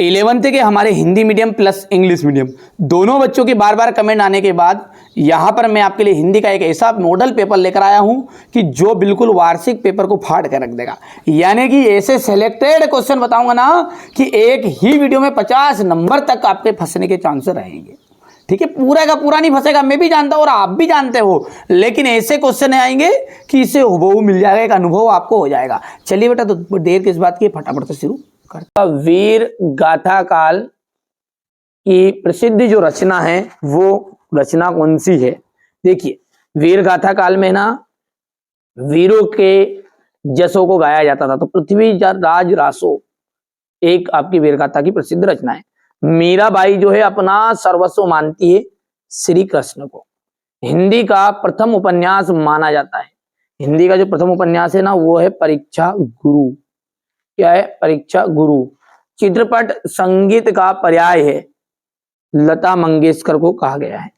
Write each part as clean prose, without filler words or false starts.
11th के हमारे Hindi medium plus English medium दोनों बच्चों के बार बार कमेंट आने के बाद यहाँ पर मैं आपके लिए हिंदी का एक ऐसा मॉडल पेपर लेकर आया हूँ कि जो बिल्कुल वार्षिक पेपर को फाड़ कर रख देगा। यानी कि ऐसे सेलेक्टेड क्वेश्चन बताऊंगा ना कि एक ही वीडियो में 50 नंबर तक आपके फंसने के चांसेस रहेंगे। ठीक है, पूरा का पूरा नहीं फंसेगा, मैं भी जानता हूँ और आप भी जानते हो, लेकिन ऐसे क्वेश्चन आएंगे कि इसे हुबहू मिल जाएगा, एक अनुभव आपको हो जाएगा। चलिए बेटा, तो देर किस बात की, फटाफट से शुरू करता। वीर गाथा काल की प्रसिद्ध जो रचना है वो रचना कौन सी है? देखिए, वीर गाथा काल में ना वीरों के जसों को गाया जाता था, तो पृथ्वी राज रासो एक आपकी वीर गाथा की प्रसिद्ध रचना है। मीराबाई जो है अपना सर्वस्व मानती है श्री कृष्ण को। हिंदी का प्रथम उपन्यास माना जाता है, हिंदी का जो प्रथम उपन्यास है ना वो है परीक्षा गुरु। क्या है? परीक्षा गुरु। चित्रपट संगीत का पर्याय है, लता मंगेशकर को कहा गया है।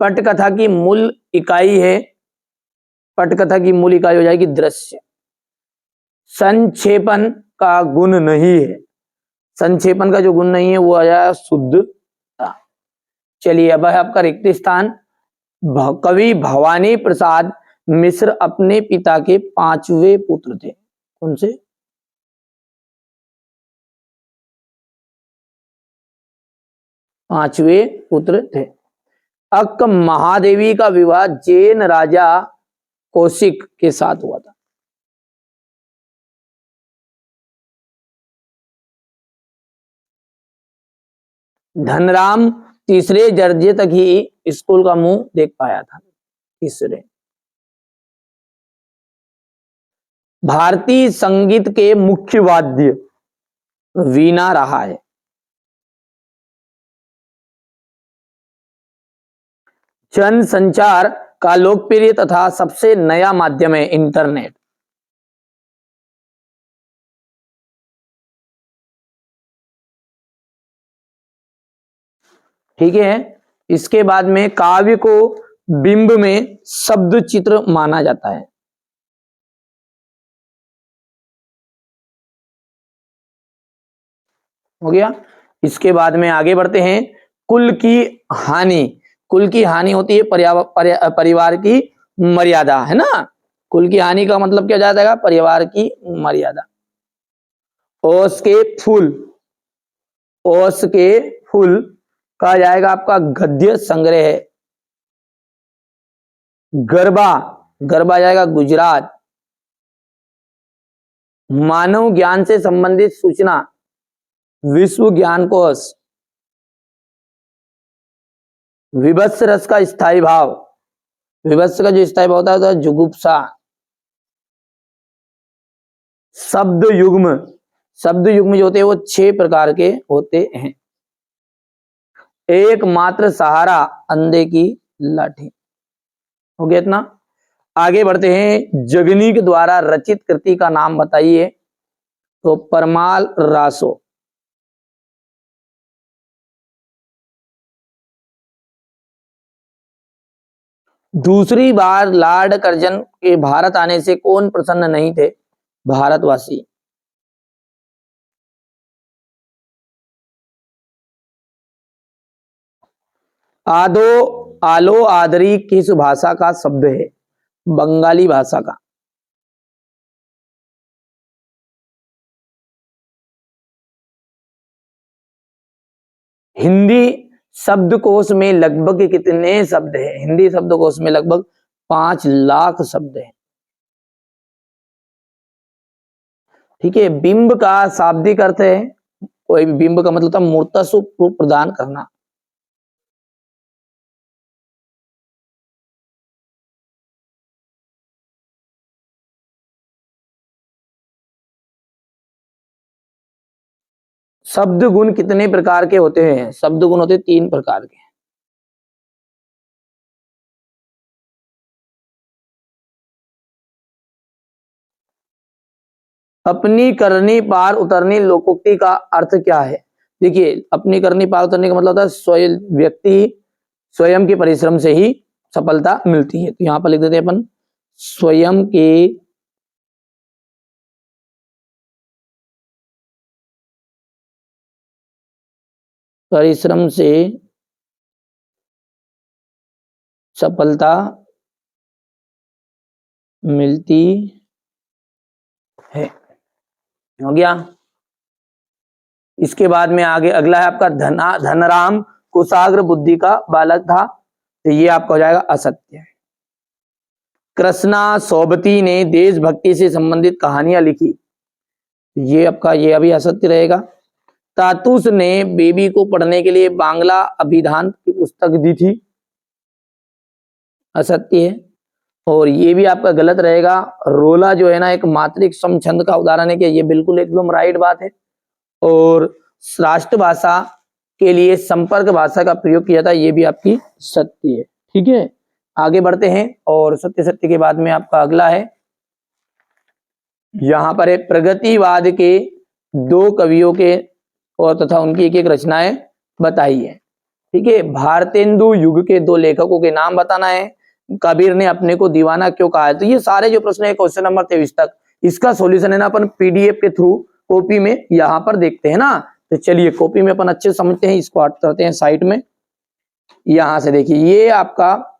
पटकथा की मूल इकाई है, पटकथा की मूल इकाई हो जाएगी दृश्य। संक्षेपण का गुण नहीं है, संक्षेपण का जो गुण नहीं है वो आ जाएगा शुद्धता। चलिए, अब है आपका रिक्त स्थान। कवि भवानी प्रसाद मिश्र अपने पिता के 5वें पुत्र थे। कौन से? पांचवें पुत्र थे। अक्क महादेवी का विवाह जैन राजा कौशिक के साथ हुआ था। धनराम तीसरे दर्जे तक ही स्कूल का मुंह देख पाया था। तीसरे। भारतीय संगीत के मुख्य वाद्य वीणा रहा है। जन संचार का लोकप्रिय तथा सबसे नया माध्यम है इंटरनेट। ठीक है, इसके बाद में काव्य को बिंब में शब्द चित्र माना जाता है। हो गया। इसके बाद में आगे बढ़ते हैं। कुल की हानि, कुल की हानि होती है परिवार की मर्यादा, है ना। कुल की हानि का मतलब क्या जाएगा? परिवार की मर्यादा। ओस के फूल, ओस के फूल कहा जाएगा आपका गद्य संग्रह है। गरबा, गरबा जाएगा गुजरात। मानव ज्ञान से संबंधित सूचना विश्व ज्ञान कोश। विभत्स रस का स्थायी भाव, विभत्स का जो स्थायी भाव होता है तो जुगुप्सा। शब्द युग्म, शब्द युग्म जो होते हैं वो 6 प्रकार के होते हैं। एकमात्र सहारा अंधे की लाठी। हो गया इतना। आगे बढ़ते हैं। जगनी के द्वारा रचित कृति का नाम बताइए। तो परमाल रासो। दूसरी बार लॉर्ड कर्जन के भारत आने से कौन प्रसन्न नहीं थे? भारतवासी। आदो आलो आदरी किस भाषा का शब्द है? बंगाली भाषा का। हिंदी शब्दकोश में लगभग कितने शब्द हैं? हिंदी शब्दकोश में लगभग 5 लाख शब्द हैं। ठीक है। बिंब का शाब्दिक अर्थ है, कोई बिंब का मतलब था मूर्त स्वरूप प्रदान करना। शब्द गुण कितने प्रकार के होते हैं? शब्द गुण होते 3 प्रकार के। अपनी करनी पार उतरनी लोकोक्ति का अर्थ क्या है? देखिए, अपनी करनी पार उतरने का मतलब होता है स्वयं व्यक्ति स्वयं के परिश्रम से ही सफलता मिलती है। तो यहां पर लिख देते हैं अपन स्वयं के परिश्रम से सफलता मिलती है। हो गया। इसके बाद में आगे अगला है आपका धनराम कुशाग्र बुद्धि का बालक था, तो ये आपका हो जाएगा असत्य। कृष्णा सोबती ने देशभक्ति से संबंधित कहानियां लिखी, ये आपका ये अभी असत्य रहेगा। तातुस ने बेबी को पढ़ने के लिए बांग्ला अभिधान की पुस्तक दी थी, असत्य है। और ये भी आपका गलत रहेगा। रोला जो है ना एक मात्रिक सम छंद का उदाहरण है, कि ये बिल्कुल एकदम राइट बात है। और राष्ट्रभाषा के लिए संपर्क भाषा का प्रयोग किया था, ये भी आपकी सत्य है। ठीक है, आगे बढ़ते हैं। और सत्य सत्य के बाद में आपका अगला है, यहां पर है प्रगतिवाद के दो कवियों के और तथा उनकी एक एक रचनाएं बताइए। ठीक है, भारतेंदु युग के दो लेखकों के नाम बताना है। कबीर ने अपने को दीवाना क्यों कहा है। तो ये सारे जो प्रश्न है क्वेश्चन नंबर 23 तक, इसका सॉल्यूशन है ना अपन पीडीएफ के थ्रू कॉपी में यहां पर देखते हैं ना। तो चलिए कॉपी में अपन अच्छे समझते हैं, इसको हट करते हैं साइड में। यहां से देखिए, ये आपका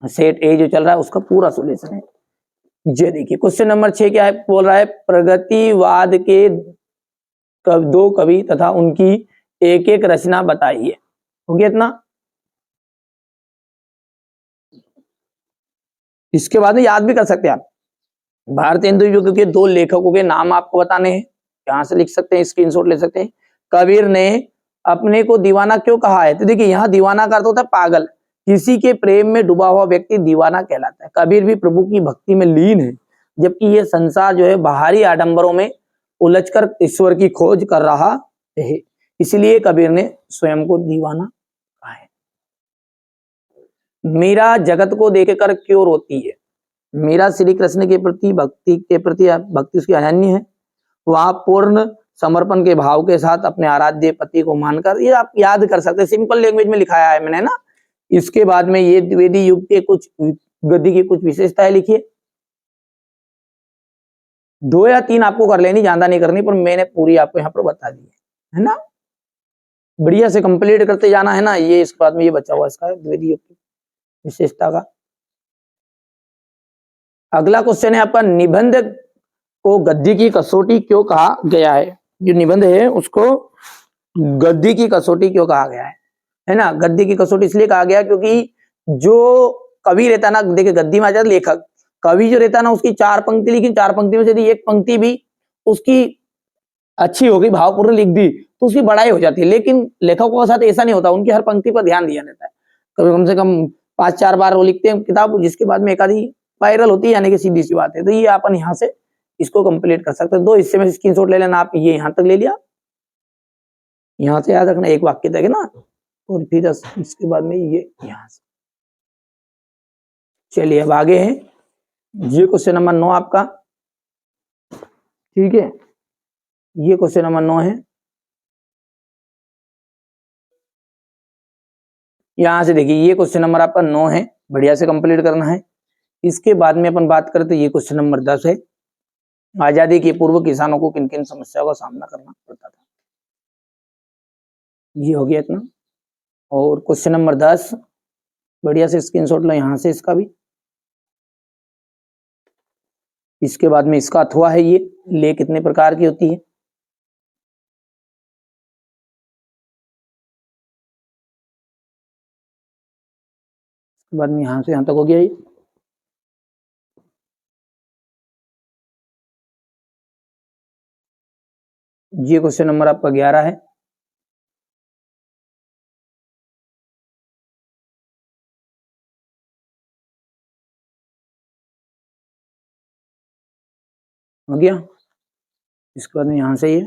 सेट ए जो चल रहा है उसका पूरा सॉल्यूशन है। ये देखिए क्वेश्चन नंबर 6 क्या है, बोल रहा है प्रगतिवाद के दो कवि तथा उनकी एक एक रचना बताइए। हो गया इतना। इसके बाद में याद भी कर सकते हैं आप, भारतेंदु युग के दो लेखकों के नाम आपको बताने हैं, यहां से लिख सकते हैं, स्क्रीनशॉट ले सकते हैं। कबीर ने अपने को दीवाना क्यों कहा है, तो देखिए यहाँ दीवाना का अर्थ होता है पागल। किसी के प्रेम में डूबा हुआ व्यक्ति दीवाना कहलाता है। कबीर भी प्रभु की भक्ति में लीन है, जबकि यह संसार जो है बाहरी आडंबरों में उलझकर ईश्वर की खोज कर रहा है, इसलिए कबीर ने स्वयं को दीवाना कहा है। मीरा जगत को देखकर क्यों रोती है। मीरा श्री कृष्ण के प्रति भक्ति उसकी अनन्य है। वह पूर्ण समर्पण के भाव के साथ अपने आराध्य पति को मानकर, ये आप याद कर सकते हैं, सिंपल लैंग्वेज में लिखाया है मैंने ना। इसके बाद में ये द्विवेदी युग के कुछ गद्य की कुछ विशेषताएं लिखिए। 2 या 3 आपको कर लेनी, ज्यादा नहीं करनी, पर मैंने पूरी आपको यहाँ पर बता दी है ना। बढ़िया से कंप्लीट करते जाना है ना। ये इसके बाद में ये बचा हुआ इसका द्विवेदी युग की विशेषता का। अगला क्वेश्चन है आपका, निबंध को गद्य की कसौटी क्यों कहा गया है। जो निबंध है उसको गद्य की कसौटी क्यों कहा गया है ना। गद्य की कसौटी इसलिए कहा गया क्योंकि जो कवि रहता ना, देखिए गद्य में आ जाता लेखक, कवि जो रहता ना उसकी 4 पंक्ति लिखी, 4 पंक्ति में से यदि एक पंक्ति भी उसकी अच्छी होगी, भावपूर्ण लिख दी, तो उसकी बड़ाई हो जाती है। लेकिन लेखकों के साथ ऐसा नहीं होता, उनकी हर पंक्ति पर ध्यान दिया जाता है। कभी कम से कम 5-4 बार वो लिखते हैं किताब, जिसके बाद में एक आधी वायरल होती है, यानी कि सीधी सी बात है। तो ये अपन यहाँ से इसको कंप्लीट कर सकते हैं। 2 हिस्से में स्क्रीनशॉट ले लेना आप। ये यहाँ तक ले लिया, यहाँ से याद रखना एक वाक्य तक है ना, और फिर इसके बाद में ये यहाँ से। चलिए अब आगे है, ये क्वेश्चन नंबर 9 आपका। ठीक है, ये क्वेश्चन नंबर 9 है। यहां से देखिए, ये क्वेश्चन नंबर आपका 9 है, बढ़िया से कंप्लीट करना है। इसके बाद में अपन बात करते, ये क्वेश्चन नंबर 10 है, आजादी के पूर्व किसानों को किन किन समस्याओं का सामना करना पड़ता था। ये हो गया इतना। और क्वेश्चन नंबर 10 बढ़िया से स्क्रीनशॉट लो यहां से इसका भी। इसके बाद में इसका अथवा है, ये ले कितने प्रकार की होती है। इसके बाद में यहां से यहां तक हो गया ये क्वेश्चन नंबर आपका 11 है। हो गया। इसके बाद में यहां से ये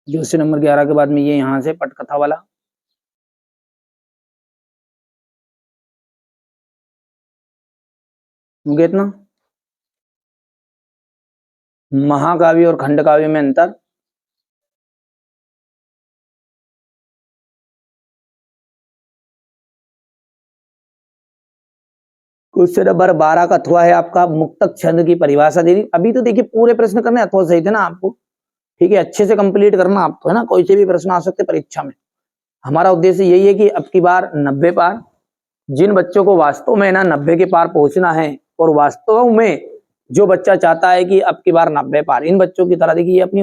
क्वेश्चन नंबर 11 के बाद में ये यहां से पटकथा वाला। हो गया इतना। महाकाव्य और खंडकाव्य में अंतर। क्वेश्चन नंबर 12 का अथवा है आपका मुक्तक छंद की परिभाषा देनी। अभी तो देखिए पूरे प्रश्न करने अथवा सही थे ना आपको, ठीक है, अच्छे से कंप्लीट करना आप तो, है ना, कोई से भी प्रश्न आ सकते परीक्षा में। हमारा उद्देश्य यही है कि अब की बार 90 पार, जिन बच्चों को वास्तव में ना 90 के पार पहुंचना है और वास्तव में जो बच्चा चाहता है कि अब की बार 90 पार, इन बच्चों की तरह देखिए अपनी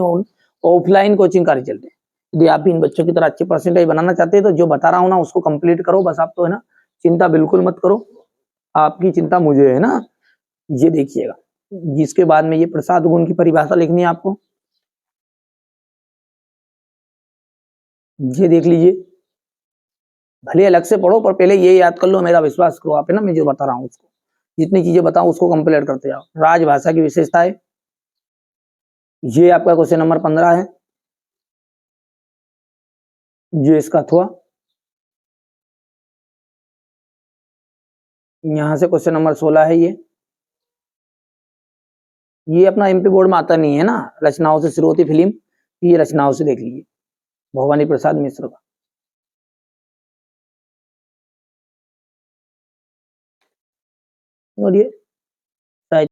ऑफलाइन कोचिंग का रिजल्ट है। यदि आप भी इन बच्चों की तरह अच्छे परसेंटेज बनाना चाहते हैं तो जो बता रहा हूं ना उसको कंप्लीट करो बस आप तो, है ना, चिंता बिल्कुल मत करो, आपकी चिंता मुझे है ना। ये देखिएगा, जिसके बाद में ये प्रसाद गुण की परिभाषा लिखनी है आपको, ये देख लीजिए, भले अलग से पढ़ो पर पहले ये याद कर लो, मेरा विश्वास करो आप, है ना, मैं जो बता रहा हूँ उसको, जितनी चीजें बताऊं उसको कंप्लीट करते जाओ। राजभाषा की विशेषताएं, ये आपका क्वेश्चन नंबर 15 है, ये इसका अथवा, यहां से क्वेश्चन नंबर 16 है, ये अपना एमपी बोर्ड में आता नहीं है ना, रचनाओं से शुरू होती फिल्म, ये रचनाओं से देख लीजिए, भवानी प्रसाद मिश्र का। और ये